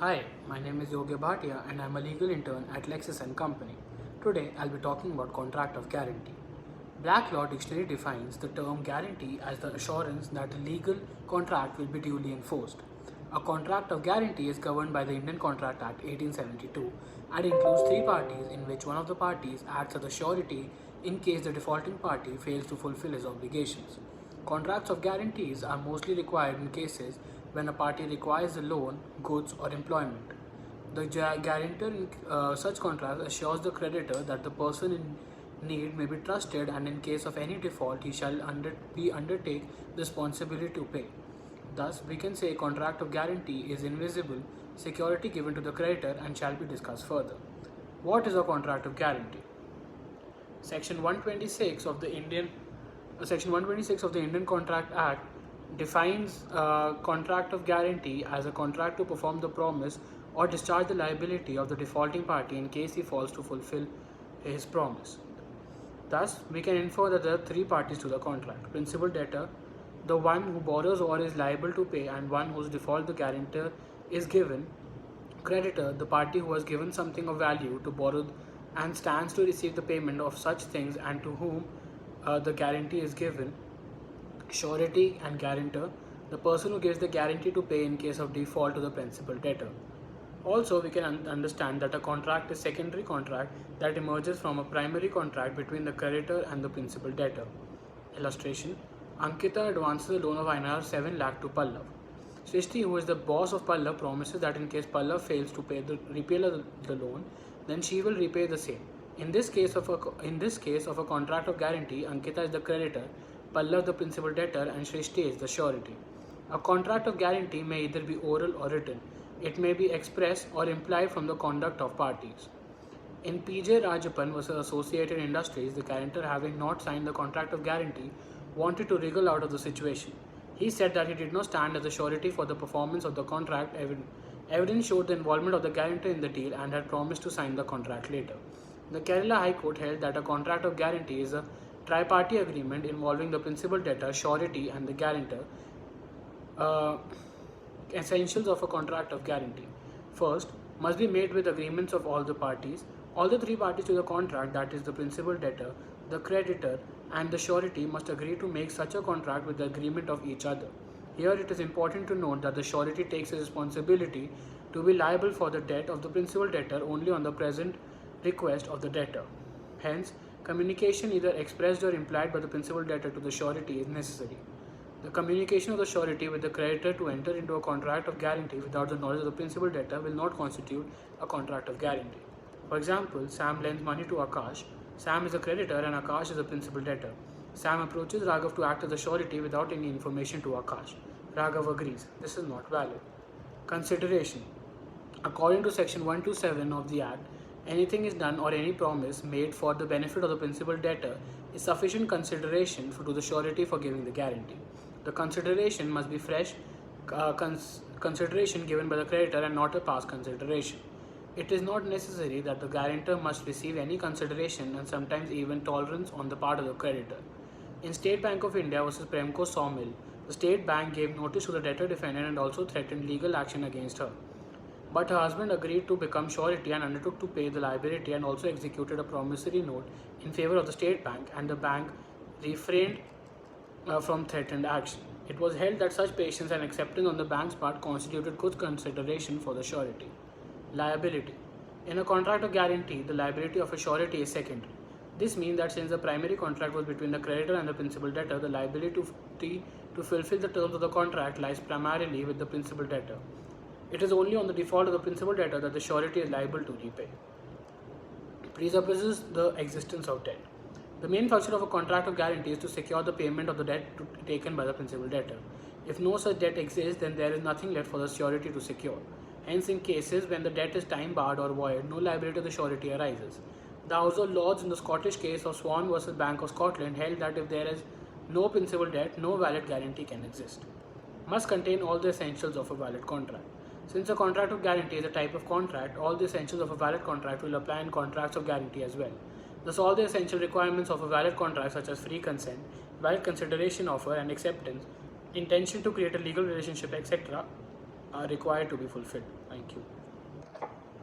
Hi, my name is Yogya Bhatia and I'm a legal intern at Lexis & Company. Today I'll be talking about contract of guarantee. Black Law Dictionary defines the term guarantee as the assurance that a legal contract will be duly enforced. A contract of guarantee is governed by the Indian Contract Act 1872 and includes three parties in which one of the parties acts as a surety in case the defaulting party fails to fulfill his obligations. Contracts of guarantees are mostly required in cases when a party requires a loan, goods, or employment. The guarantor in such contracts assures the creditor that the person in need may be trusted, and in case of any default, he shall undertake the responsibility to pay. Thus, we can say contract of guarantee is invisible security given to the creditor and shall be discussed further. What is a contract of guarantee? Section 126 of the Indian Contract Act defines contract of guarantee as a contract to perform the promise or discharge the liability of the defaulting party in case he fails to fulfill his promise. Thus, we can infer that there are three parties to the contract: principal debtor, the one who borrows or is liable to pay, and one whose default the guarantor is given; creditor, the party who has given something of value to borrow and stands to receive the payment of such things and to whom the guarantee is given; surety and guarantor, the person who gives the guarantee to pay in case of default to the principal debtor. Also, we can understand that a contract is secondary contract that emerges from a primary contract between the creditor and the principal debtor. Illustration: Ankita advances a loan of INR 7 lakh to Pallav. Srishti, who is the boss of Pallav, promises that in case Pallav fails to repay the loan, then she will repay the same. In this case of a contract of guarantee, Ankita is the creditor, Pallav the principal debtor, and Srishti is the surety. A contract of guarantee may either be oral or written. It may be expressed or implied from the conduct of parties. In P.J. Rajapan vs. Associated Industries, the guarantor, having not signed the contract of guarantee, wanted to wriggle out of the situation. He said that he did not stand as a surety for the performance of the contract. Evidence showed the involvement of the guarantor in the deal and had promised to sign the contract later. The Kerala High Court held that a contract of guarantee is a tri-party agreement involving the principal debtor, surety, and the guarantor. Essentials of a contract of guarantee. First, must be made with agreements of all the parties. All the three parties to the contract, that is, the principal debtor, the creditor, and the surety, must agree to make such a contract with the agreement of each other. Here, it is important to note that the surety takes a responsibility to be liable for the debt of the principal debtor only on the present request of the debtor. Hence, communication, either expressed or implied by the principal debtor to the surety, is necessary. The communication of the surety with the creditor to enter into a contract of guarantee without the knowledge of the principal debtor will not constitute a contract of guarantee. For example, Sam lends money to Akash. Sam is a creditor and Akash is a principal debtor. Sam approaches Raghav to act as a surety without any information to Akash. Raghav agrees. This is not valid. Consideration. According to section 127 of the Act, anything is done or any promise made for the benefit of the principal debtor is sufficient consideration to the surety for giving the guarantee. The consideration must be fresh consideration given by the creditor and not a past consideration. It is not necessary that the guarantor must receive any consideration and sometimes even tolerance on the part of the creditor. In State Bank of India vs. Premco Sawmill, the State Bank gave notice to the debtor defendant and also threatened legal action against her. But her husband agreed to become surety and undertook to pay the liability and also executed a promissory note in favor of the State Bank, and the bank refrained from threatened action. It was held that such patience and acceptance on the bank's part constituted good consideration for the surety. Liability. In a contract of guarantee, the liability of a surety is secondary. This means that since the primary contract was between the creditor and the principal debtor, the liability to fulfill the terms of the contract lies primarily with the principal debtor. It is only on the default of the principal debtor that the surety is liable to repay. Presupposes the existence of debt. The main function of a contract of guarantee is to secure the payment of the debt taken by the principal debtor. If no such debt exists, then there is nothing left for the surety to secure. Hence, in cases when the debt is time barred or void, no liability of the surety arises. The House of Lords in the Scottish case of Swan vs. Bank of Scotland held that if there is no principal debt, no valid guarantee can exist. Must contain all the essentials of a valid contract. Since a contract of guarantee is a type of contract, all the essentials of a valid contract will apply in contracts of guarantee as well. Thus, all the essential requirements of a valid contract, such as free consent, valid consideration offer and acceptance, intention to create a legal relationship, etc., are required to be fulfilled. Thank you.